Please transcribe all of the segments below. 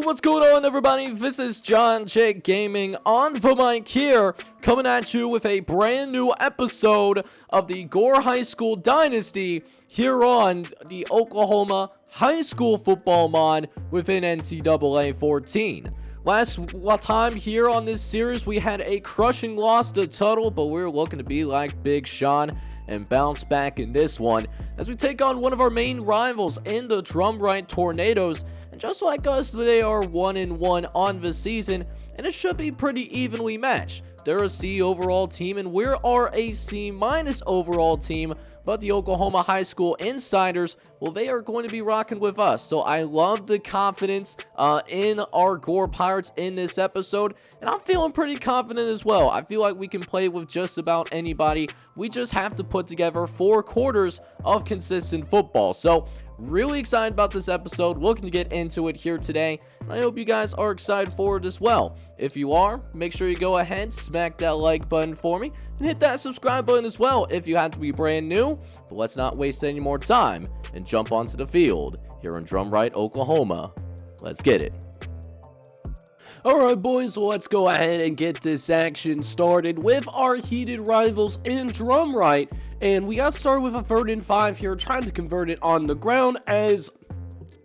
What's going on, everybody? This is John Jake Gaming on the mic here, coming at you with a brand new episode of the Gore High School Dynasty here on the Oklahoma High School Football mod within NCAA 14. Last time here on this series, we had a crushing loss to Tuttle, but we're looking to be like Big Sean and bounce back in this one as we take on one of our main rivals in the Drumright Tornadoes. And just like us, they are 1-1 on the season, and it should be pretty evenly matched. They're a C overall team, and we are a C- overall team. But the Oklahoma High School Insiders, well, they are going to be rocking with us. So I love the confidence in our Gore Pirates in this episode. And I'm feeling pretty confident as well. I feel like we can play with just about anybody. We just have to put together 4 quarters of consistent football. So really excited about this episode. Looking to get into it here today. I hope you guys are excited for it as well. If you are, make sure you go ahead, smack that like button for me, and hit that subscribe button as well if you have to be brand new. But let's not waste any more time and jump onto the field here in Drumright, Oklahoma. Let's get it. Alright boys, well, let's go ahead and get this action started with our heated rivals in Drumright. And we got started with a 3rd and 5 here, trying to convert it on the ground as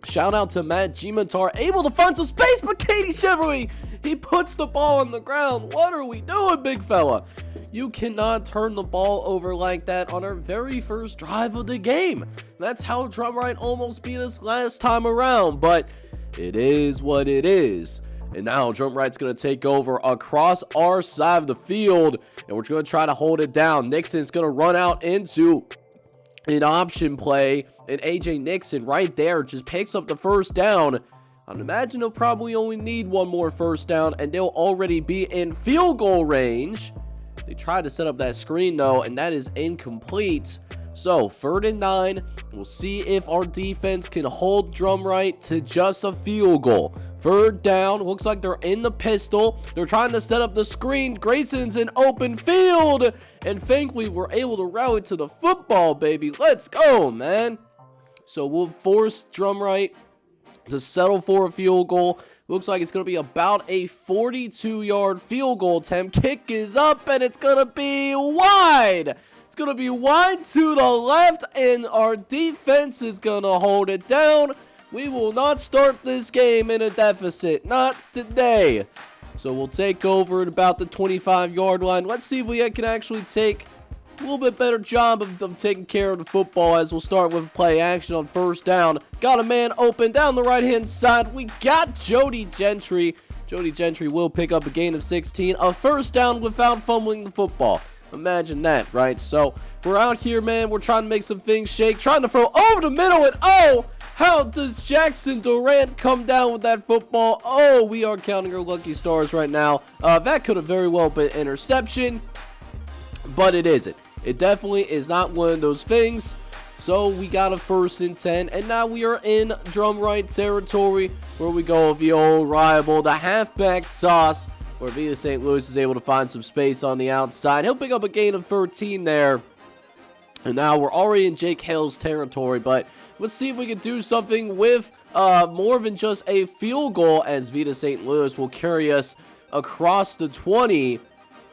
shout out to Matt Gimatar, able to find some space, but Katie Chevrolet, he puts the ball on the ground. What are we doing, big fella? You cannot turn the ball over like that on our very first drive of the game. That's how Drumright almost beat us last time around, but it is what it is. And now Drumright's going to take over across our side of the field, and we're going to try to hold it down. Nixon's going to run out into an option play, and AJ Nixon right there just picks up the first down. I'd imagine he'll probably only need one more first down, and they'll already be in field goal range. They tried to set up that screen, though, and that is incomplete. So, 3rd and 9. We'll see if our defense can hold Drumright to just a field goal. 3rd down. Looks like they're in the pistol. They're trying to set up the screen. Grayson's in open field. And thankfully, we're able to rally to the football, baby. Let's go, man. So, we'll force Drumright to settle for a field goal. Looks like it's going to be about a 42-yard field goal attempt. Kick is up, and it's going to be wide. It's going to be wide to the left, and our defense is going to hold it down. We will not start this game in a deficit. Not today. So we'll take over at about the 25-yard line. Let's see if we can actually take a little bit better job of taking care of the football, as we'll start with play action on 1st down. Got a man open down the right-hand side. We got Jody Gentry. Jody Gentry will pick up a gain of 16. A 1st down without fumbling the football. Imagine that, right? So we're out here, man. We're trying to make some things shake. Trying to throw over the middle, and oh, how does Jackson Durant come down with that football? Oh, we are counting our lucky stars right now. That could have very well been interception, but it isn't. It definitely is not one of those things. So we got a 1st and 10, and now we are in Drumright territory, where we go with the old rival, the halfback toss, where Vita St. Louis is able to find some space on the outside. He'll pick up a gain of 13 there. And now we're already in Jake Hill's territory, but let's see if we can do something with more than just a field goal, as Vita St. Louis will carry us across the 20.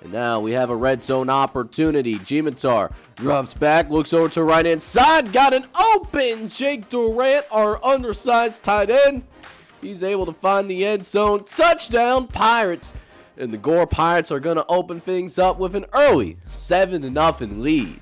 And now we have a red zone opportunity. Gimatar drops back, looks over to right-hand side, got an open Jake Durant, our undersized tight end. He's able to find the end zone. Touchdown, Pirates. And the Gore Pirates are going to open things up with an early 7-0 lead.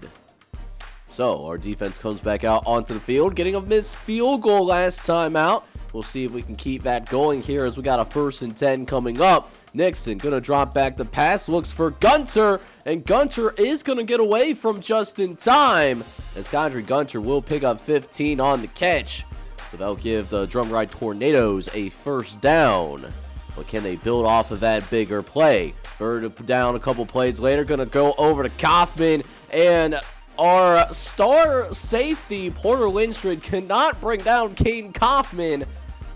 So our defense comes back out onto the field, getting a missed field goal last time out. We'll see if we can keep that going here, as we got a 1st and 10 coming up. Nixon going to drop back the pass, looks for Gunter, and Gunter is going to get away from just in time, as Condry Gunter will pick up 15 on the catch. So that'll give the Drumright Tornadoes a 1st down. But can they build off of that bigger play? 3rd down a couple plays later, going to go over to Kaufman, and our star safety, Porter Lindstrom, cannot bring down Caden Kaufman.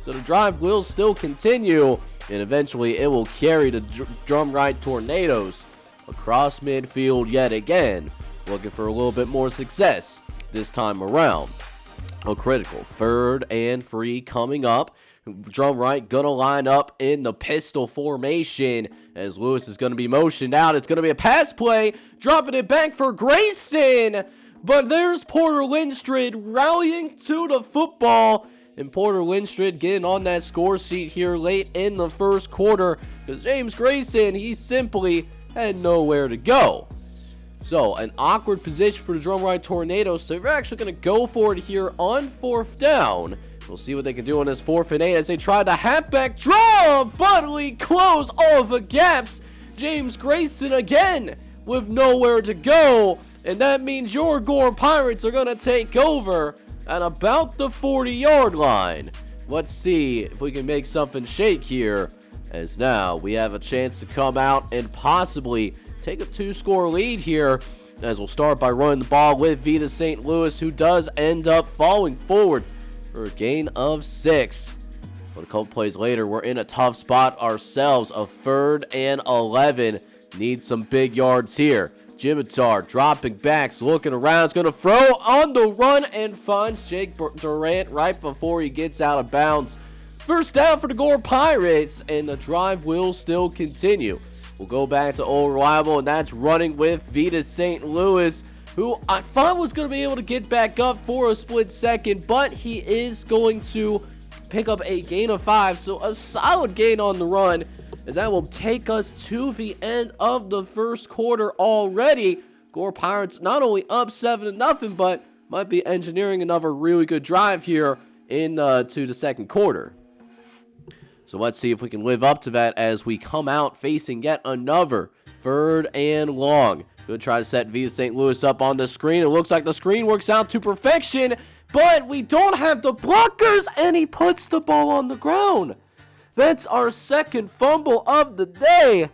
So the drive will still continue, and eventually it will carry the Drumright Tornadoes across midfield yet again, looking for a little bit more success this time around. A critical 3rd and 3 coming up. Drum right gonna line up in the pistol formation as Lewis is gonna be motioned out. It's gonna be a pass play, dropping it back for Grayson. But there's Porter Lindstrid rallying to the football. And Porter Lindstrid getting on that score sheet here late in the first quarter. Because James Grayson, he simply had nowhere to go. So, an awkward position for the Drum Right Tornadoes. So, they're actually going to go for it here on 4th down. We'll see what they can do on this 4th and 8 as they try the halfback draw. But close all the gaps. James Grayson again with nowhere to go. And that means your Gore Pirates are going to take over at about the 40-yard line. Let's see if we can make something shake here, as now we have a chance to come out and possibly take a 2-score lead here, as we'll start by running the ball with Vita St. Louis, who does end up falling forward for a gain of 6. But a couple plays later, we're in a tough spot ourselves. A 3rd and 11. Need some big yards here. Jimitar dropping backs, looking around, is going to throw on the run and finds Jake Durant right before he gets out of bounds. First down for the Gore Pirates, and the drive will still continue. We'll go back to Old Reliable, and that's running with Vita St. Louis, who I thought was going to be able to get back up for a split second, but he is going to pick up a gain of 5, so a solid gain on the run, as that will take us to the end of the first quarter already. Gore Pirates not only up 7-0, but might be engineering another really good drive here to the second quarter. So let's see if we can live up to that as we come out facing yet another 3rd and long. Gonna try to set Vita St. Louis up on the screen. It looks like the screen works out to perfection, but we don't have the blockers, and he puts the ball on the ground. That's our second fumble of the day.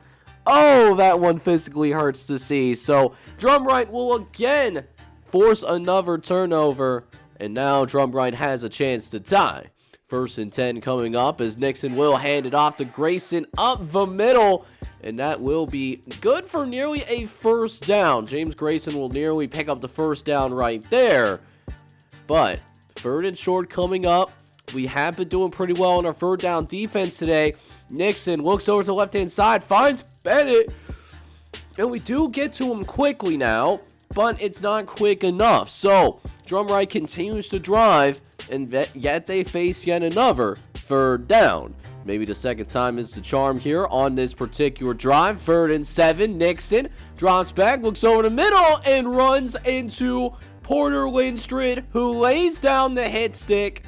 Oh, that one physically hurts to see. So, Drum Right will again force another turnover. And now Drum Right has a chance to tie. 1st and 10 coming up as Nixon will hand it off to Grayson up the middle. And that will be good for nearly a 1st down. James Grayson will nearly pick up the 1st down right there. But 3rd and short coming up. We have been doing pretty well on our 3rd down defense today. Nixon looks over to the left-hand side, finds Bennett. And we do get to him quickly now, but it's not quick enough. So, Drum Right continues to drive, and yet they face yet another 3rd down. Maybe the second time is the charm here on this particular drive. 3rd and 7, Nixon drops back, looks over the middle, and runs into Porter Lindstrid, who lays down the hit stick.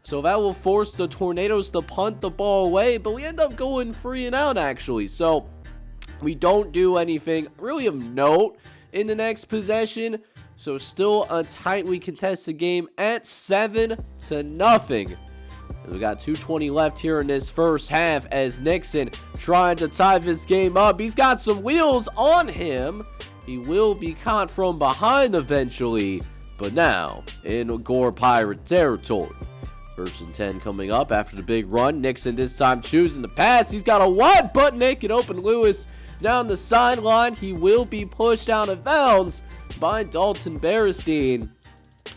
So that will force the Tornadoes to punt the ball away, but we end up going 3 and out actually. So we don't do anything really of note in the next possession. So still a tightly contested game at 7-0. We got 2:20 left here in this first half as Nixon trying to tie this game up. He's got some wheels on him. He will be caught from behind eventually, but now in Gore Pirate territory. 1st and 10 coming up after the big run. Nixon this time choosing the pass. He's got a wide butt naked open Lewis down the sideline. He will be pushed out of bounds by Dalton Berestein.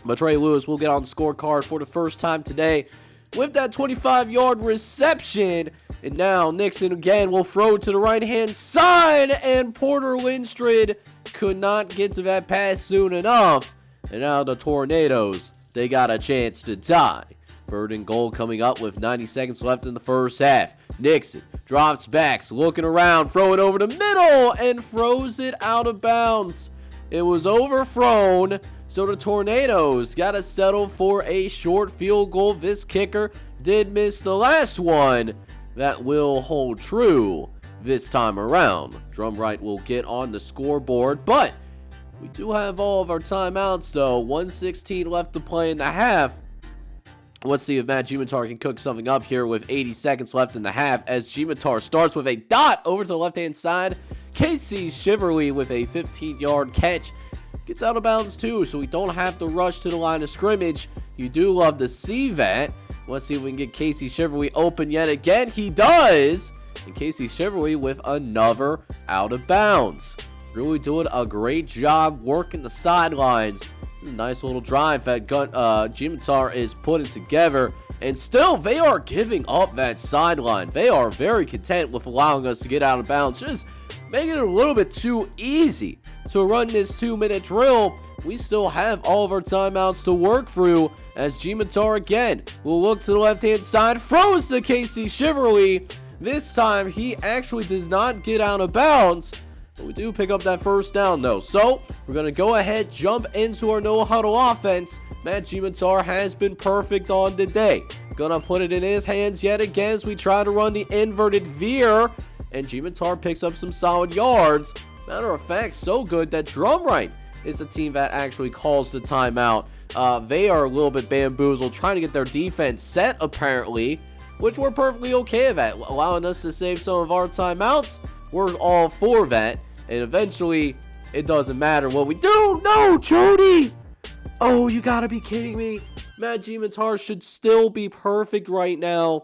But Trey Lewis will get on the scorecard for the first time today with that 25-yard reception. And now Nixon again will throw to the right-hand side, and Porter Lindstrid could not get to that pass soon enough. And now the Tornadoes, they got a chance to tie. 3rd and goal coming up with 90 seconds left in the first half. Nixon drops backs, looking around, throwing over the middle, and throws it out of bounds. It was overthrown, so the Tornadoes got to settle for a short field goal. This kicker did miss the last one. That will hold true this time around. Drum Right will get on the scoreboard, but we do have all of our timeouts, though. 1:16 left to play in the half. Let's see if Matt Jimitar can cook something up here with 80 seconds left in the half as Jimitar starts with a dot over to the left-hand side. Casey Shiverly with a 15-yard catch. Gets out of bounds too, so we don't have to rush to the line of scrimmage. You do love to see that. Let's see if we can get Casey Shiverly open yet again. He does! And Casey Shiverly with another out of bounds. Really doing a great job working the sidelines. Nice little drive that Jimitar is putting together. And still, they are giving up that sideline. They are very content with allowing us to get out of bounds, just making it a little bit too easy to run this 2-minute drill. We still have all of our timeouts to work through as G-Matar again will look to the left-hand side, throws to Casey Shiverly. This time, he actually does not get out of bounds. But we do pick up that first down, though. So, we're going to go ahead, jump into our no-huddle offense. Matt G-Matar has been perfect on the day. Gonna put it in his hands yet again as we try to run the inverted veer. And G-Matar picks up some solid yards. Matter of fact, so good that Drumright is the team that actually calls the timeout. They are a little bit bamboozled, trying to get their defense set, apparently, which we're perfectly okay with, allowing us to save some of our timeouts. We're all for that, and eventually, it doesn't matter what we do. No, Jody! Oh, you gotta be kidding me. Matt G-Matar should still be perfect right now,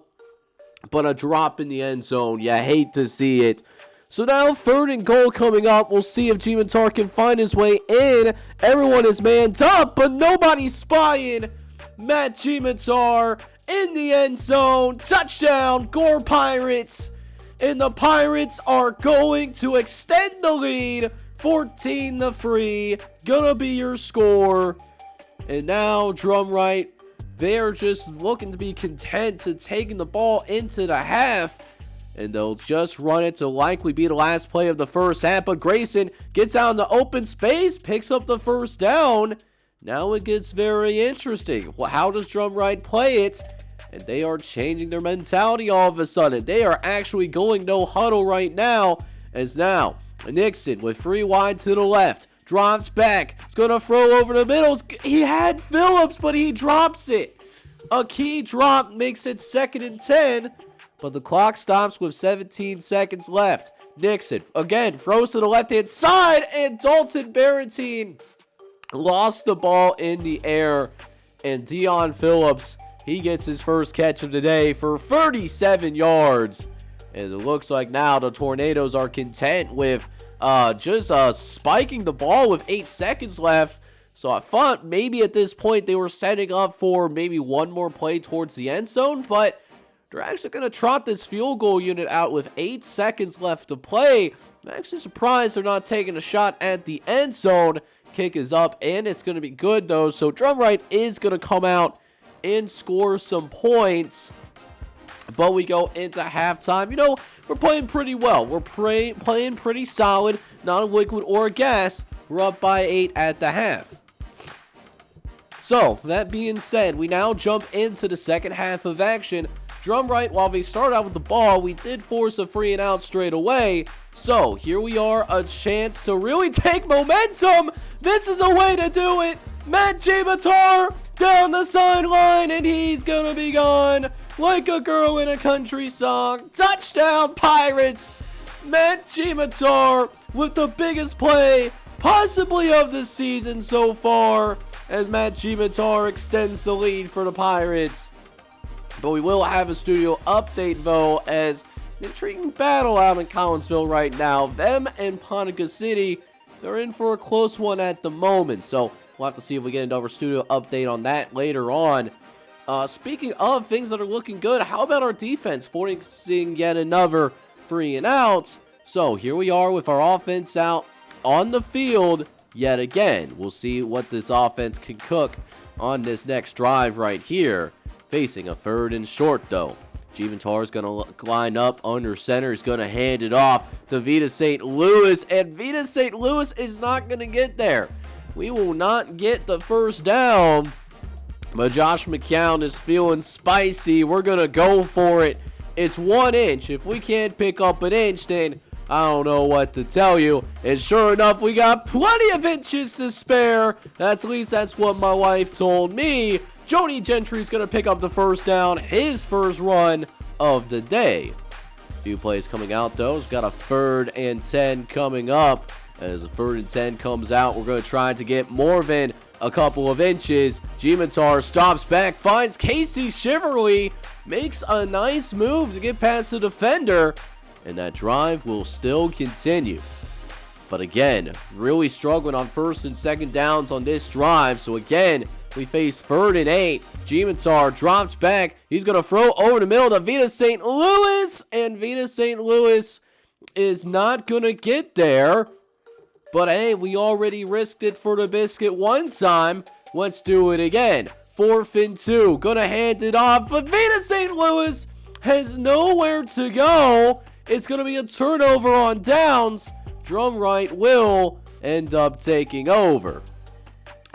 but a drop in the end zone. You hate to see it. So now 3rd and goal coming up. We'll see if G-Matar can find his way in. Everyone is manned up, but nobody's spying. Matt G-Matar in the end zone. Touchdown, Gore Pirates. And the Pirates are going to extend the lead. 14-3. Gonna be your score. And now Drumright, they're just looking to be content to taking the ball into the half. And they'll just run it to likely be the last play of the first half. But Grayson gets out in the open space, picks up the first down. Now it gets very interesting. Well, how does Drumright play it? And they are changing their mentality all of a sudden. They are actually going no huddle right now. As now, Nixon with 3 wide to the left. Drops back. It's going to throw over the middle. He had Phillips, but he drops it. A key drop makes it 2nd and 10. But the clock stops with 17 seconds left. Nixon, again, throws to the left-hand side. And Dalton Barentine lost the ball in the air. And Dion Phillips, he gets his first catch of the day for 37 yards. And it looks like now the Tornadoes are content with just spiking the ball with 8 seconds left. So I thought maybe at this point they were setting up for maybe one more play towards the end zone. But they're actually going to trot this field goal unit out with 8 seconds left to play. I'm actually surprised they're not taking a shot at the end zone. Kick is up, and it's going to be good, though. So Drumright is going to come out and score some points. But we go into halftime. You know, we're playing pretty well. We're playing pretty solid. Not a liquid or a gas. We're up by 8 at the half. So, that being said, we now jump into the second half of action. Drumright, while they started out with the ball, we did force a 3 and out straight away. So, here we are, a chance to really take momentum. This is a way to do it. Matt G-Matar down the sideline, and he's gonna be gone like a girl in a country song. Touchdown, Pirates. Matt G-Matar with the biggest play possibly of the season so far, as Matt G-Matar extends the lead for the Pirates. But we will have a studio update, though, as an intriguing battle out in Collinsville right now. Them and Pontica City, they're in for a close one at the moment. So we'll have to see if we get another studio update on that later on. Speaking of things that are looking good, how about our defense forcing yet another 3 and outs? So here we are with our offense out on the field yet again. We'll see what this offense can cook on this next drive right here. Facing a 3rd and short, though. G-Matar is going to line up under center. He's going to hand it off to Vita St. Louis. And Vita St. Louis is not going to get there. We will not get the first down. But Josh McCown is feeling spicy. We're going to go for it. It's 1 inch. If we can't pick up an inch, then I don't know what to tell you. And sure enough, we got plenty of inches to spare. At least that's what my wife told me. Jody Gentry's going to pick up the first down, his first run of the day. Few plays coming out, though. He's got a 3rd and 10 coming up. As a 3rd and 10 comes out, we're going to try to get more than a couple of inches. G-Matar stops back, finds Casey Shiverly, makes a nice move to get past the defender, and that drive will still continue. But again, really struggling on 1st and 2nd downs on this drive. So again, We face 3rd and 8. Gmatar drops back. He's going to throw over the middle to Vita St. Louis. And Vita St. Louis is not going to get there. But hey, we already risked it for the biscuit one time. Let's do it again. 4th and 2. Gonna hand it off. But Vita St. Louis has nowhere to go. It's gonna be a turnover on downs. Drumright will end up taking over.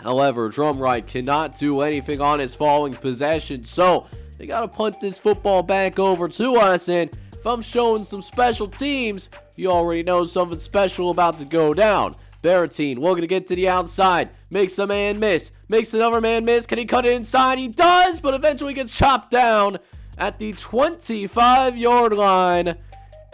However, Drumright cannot do anything on his following possession. So they gotta punt this football back over to us. And if I'm showing some special teams, you already know something special about to go down. Baratine looking to get to the outside. Makes a man miss. Makes another man miss. Can he cut it inside? He does, but eventually gets chopped down at the 25-yard line.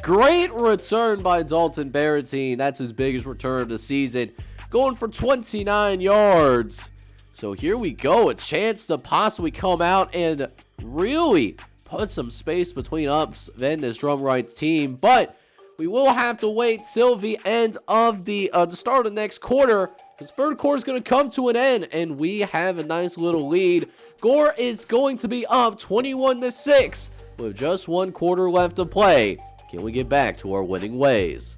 Great return by Dalton Baratine. That's his biggest return of the season. Going for 29 yards. So here we go. A chance to possibly come out and really put some space between us and this Drumright team. But we will have to wait till the end of the start of the next quarter. This third quarter is going to come to an end, and we have a nice little lead. Gore is going to be up 21-6 with just 1 quarter left to play. Can we get back to our winning ways?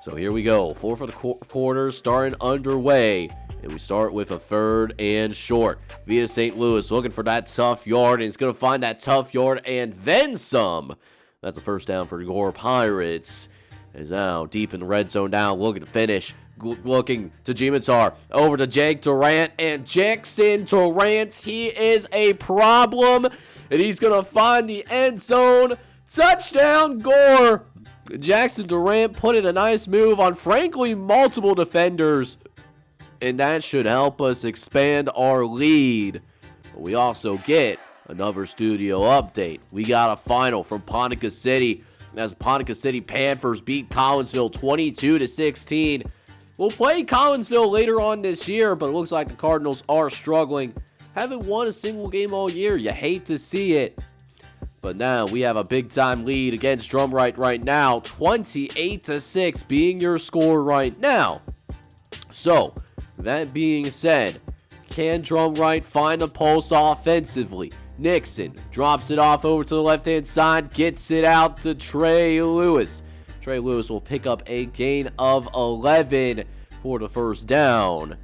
So here we go. 4th of the quarter starting underway. And we start with a 3rd and short. Vita St. Louis looking for that tough yard, and he's going to find that tough yard and then some. That's a first down for the Gore Pirates. Is now deep in the red zone now, looking to finish. Looking to Gmatar. Over to Jake Durant. And Jackson Durant, he is a problem. And he's going to find the end zone. Touchdown, Gore. Jackson Durant put in a nice move on, frankly, multiple defenders. And that should help us expand our lead. But we also get another studio update. We got a final from Pontica City as Pontica City Panthers beat Collinsville 22-16. We'll play Collinsville later on this year, but it looks like the Cardinals are struggling. Haven't won a single game all year. You hate to see it. But now we have a big-time lead against Drumright right now. 28-6 being your score right now. So, that being said, can Drumright find a pulse offensively? Nixon drops it off over to the left-hand side, gets it out to Trey Lewis. Trey Lewis will pick up a gain of 11 for the first down.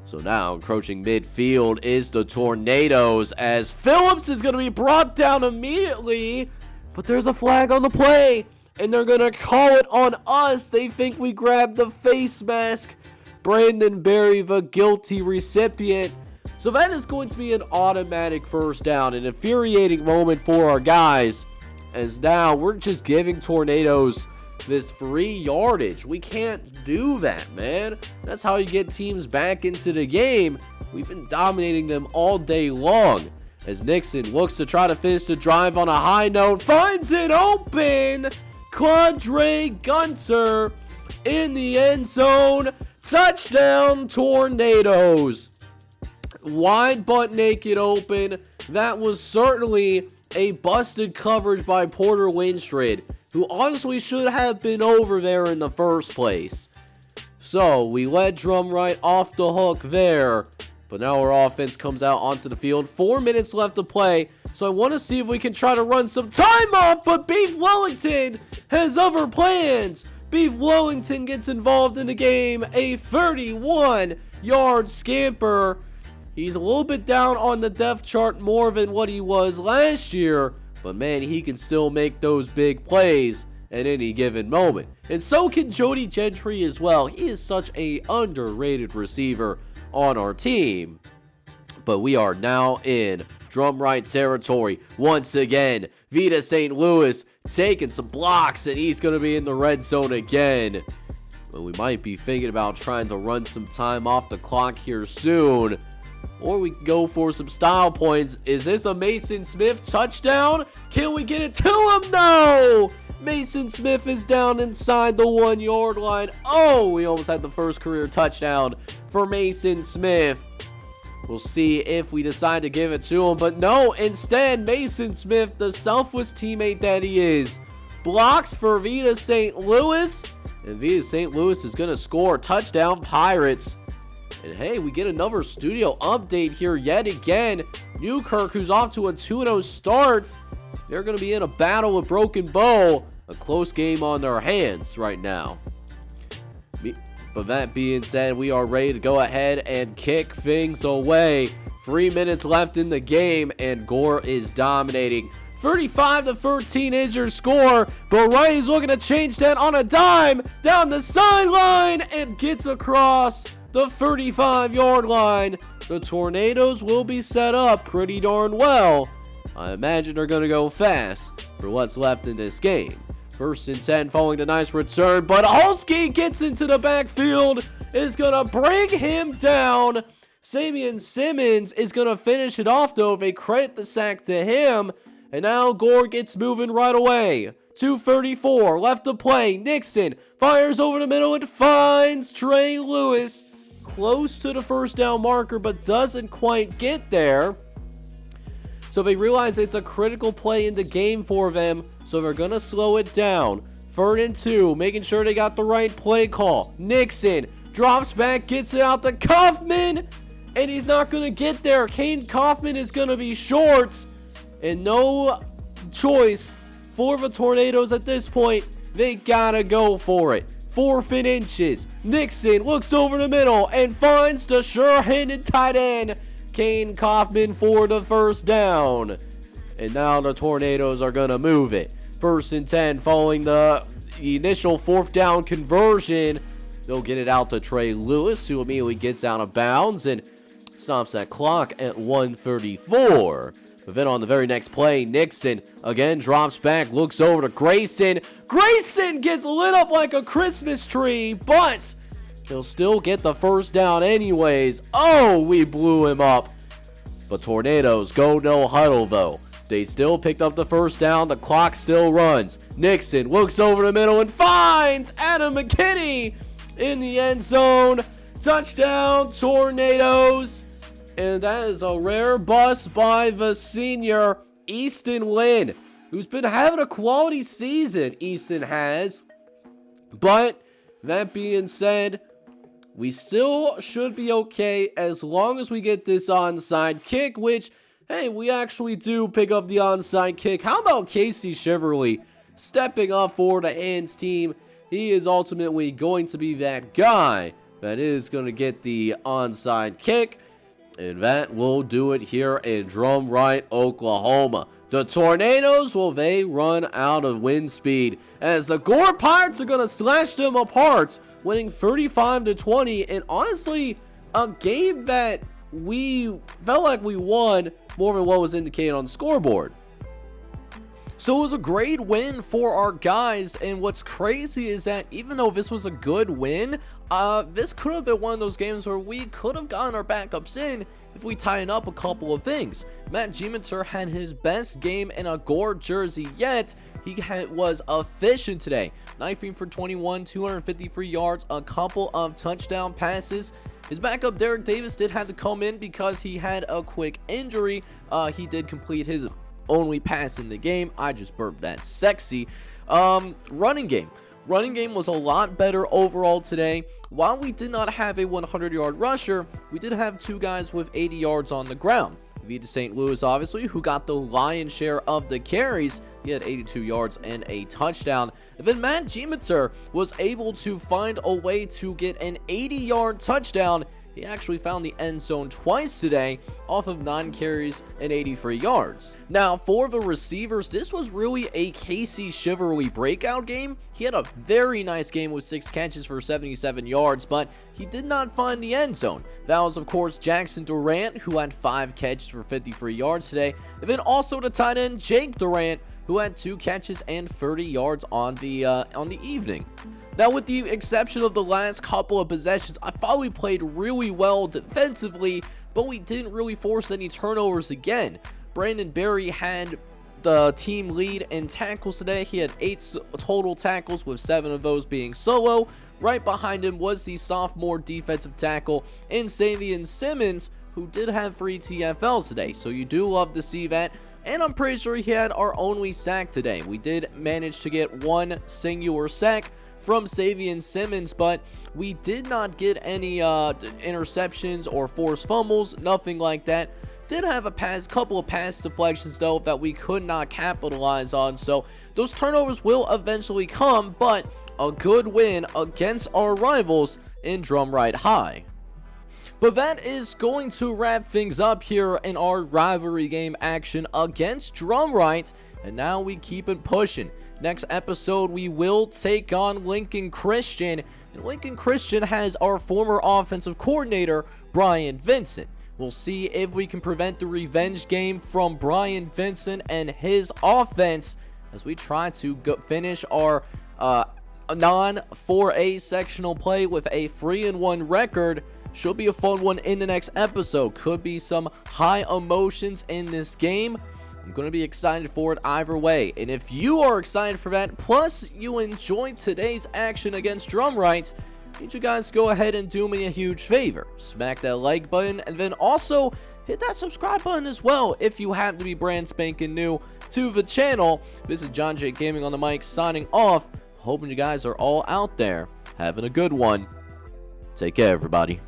So now encroaching midfield is the Tornadoes as Phillips is going to be brought down immediately. But there's a flag on the play and they're going to call it on us. They think we grabbed the face mask. Brandon Berry, the guilty recipient. So that is going to be an automatic first down. An infuriating moment for our guys. As now we're just giving Tornadoes this free yardage. We can't do that, man. That's how you get teams back into the game. We've been dominating them all day long. As Nixon looks to try to finish the drive on a high note. Finds it open. Quadre Gunter in the end zone. Touchdown, Tornadoes. Wide butt naked open. That was certainly a busted coverage by Porter Winstrid, who honestly should have been over there in the first place. So we let Drumright off the hook there. But now our offense comes out onto the field. 4 minutes left to play. So I want to see if we can try to run some time off. But Beef Wellington has other plans. Beef Wellington gets involved in the game. A 31-yard scamper. He's a little bit down on the depth chart more than what he was last year. But man, he can still make those big plays at any given moment. And so can Jody Gentry as well. He is such a underrated receiver on our team. But we are now in Drumright territory once again. Vita St. Louis taking some blocks, and he's going to be in the red zone again. But we might be thinking about trying to run some time off the clock here soon. Or we can go for some style points. Is this a Mason Smith touchdown? Can we get it to him? No! Mason Smith is down inside the 1-yard line. Oh, we almost had the first career touchdown for Mason Smith. We'll see if we decide to give it to him. But no, instead, Mason Smith, the selfless teammate that he is, blocks for Vita St. Louis. And Vita St. Louis is going to score. Touchdown, Pirates. And hey, we get another studio update here yet again. Newkirk, who's off to a 2-0 start, they're going to be in a battle with Broken Bow. A close game on their hands right now. But that being said, we are ready to go ahead and kick things away. 3 minutes left in the game, and Gore is dominating. 35-13 is your score, but Ryan's looking to change that on a dime down the sideline and gets across the 35-yard line. The Tornadoes will be set up pretty darn well. I imagine they're going to go fast for what's left in this game. 1st and 10 following the nice return, but Holski gets into the backfield, is going to bring him down. Samian Simmons is going to finish it off, though. They credit the sack to him, and now Gore gets moving right away. 2:34 left to play. Nixon fires over the middle and finds Trey Lewis. Close to the first down marker, but doesn't quite get there. So they realize it's a critical play in the game for them, so they're going to slow it down. 3rd and 2, making sure they got the right play call. Nixon drops back, gets it out to Kaufman, and he's not going to get there. Kane Kaufman is going to be short, and no choice for the Tornadoes at this point. They got to go for it. 4th and inches. Nixon looks over the middle and finds the sure-handed tight end, Kane Kaufman, for the first down. And now the Tornadoes are going to move it. 1st and 10 following the initial 4th down conversion. They'll get it out to Trey Lewis, who immediately gets out of bounds and stops that clock at 1:34. But then on the very next play, Nixon again drops back, looks over to Grayson. Grayson gets lit up like a Christmas tree, but he'll still get the first down anyways. Oh, we blew him up. But Tornadoes go no huddle, though. They still picked up the first down. The clock still runs. Nixon looks over the middle and finds Adam McKinney in the end zone. Touchdown, Tornadoes. And that is a rare bust by the senior, Easton Lynn, who's been having a quality season, Easton has. But that being said, we still should be okay as long as we get this onside kick, which, hey, we actually do pick up the onside kick. How about Casey Shiverly stepping up for the Hands team? He is ultimately going to be that guy that is going to get the onside kick. And that will do it here in Drum Right, Oklahoma. The Tornadoes, well, they run out of wind speed as the Gore Pirates are going to slash them apart, winning 35-20. And honestly, a game that we felt like we won more than what was indicated on the scoreboard. So it was a great win for our guys, and what's crazy is that even though this was a good win, this could have been one of those games where we could have gotten our backups in if we tighten up a couple of things. Matt Gieminter had his best game in a Gore jersey yet. He was efficient today. 19 for 21, 253 yards, a couple of touchdown passes. His backup, Derek Davis, did have to come in because he had a quick injury. He did complete his only pass in the game. I just burped that sexy. Running game was a lot better overall today. While we did not have a 100-yard rusher, we did have 2 guys with 80 yards on the ground. Vita St. Louis, obviously, who got the lion's share of the carries. He had 82 yards and a touchdown. And then Matt Gieminter was able to find a way to get an 80-yard touchdown. He actually found the end zone twice today off of 9 carries and 83 yards. Now, for the receivers, this was really a Casey Shiverly breakout game. He had a very nice game with 6 catches for 77 yards, but he did not find the end zone. That was, of course, Jackson Durant, who had 5 catches for 53 yards today. And then also the tight end, Jake Durant, who had 2 catches and 30 yards on the evening. Now, with the exception of the last couple of possessions, I thought we played really well defensively, but we didn't really force any turnovers again. Brandon Berry had the team lead in tackles today. He had 8 total tackles, with 7 of those being solo. Right behind him was the sophomore defensive tackle, Samian Simmons, who did have 3 TFLs today. So you do love to see that. And I'm pretty sure he had our only sack today. We did manage to get 1 singular sack, from Savion Simmons, but we did not get any interceptions or forced fumbles, nothing like that. Did have a couple of pass deflections though that we could not capitalize on, so those turnovers will eventually come, but a good win against our rivals in Drumright High. But that is going to wrap things up here in our rivalry game action against Drumright, and now we keep it pushing. Next episode, we will take on Lincoln Christian, and Lincoln Christian has our former offensive coordinator, Brian Vincent. We'll see if we can prevent the revenge game from Brian Vincent and his offense as we try to finish our non-4A sectional play with a 3-1 record. Should be a fun one in the next episode. Could be some high emotions in this game. I'm going to be excited for it either way. And if you are excited for that, plus you enjoyed today's action against Drumright, I need you guys to go ahead and do me a huge favor. Smack that like button, and then also hit that subscribe button as well if you happen to be brand spanking new to the channel. This is John J Gaming on the mic signing off. Hoping you guys are all out there having a good one. Take care, everybody.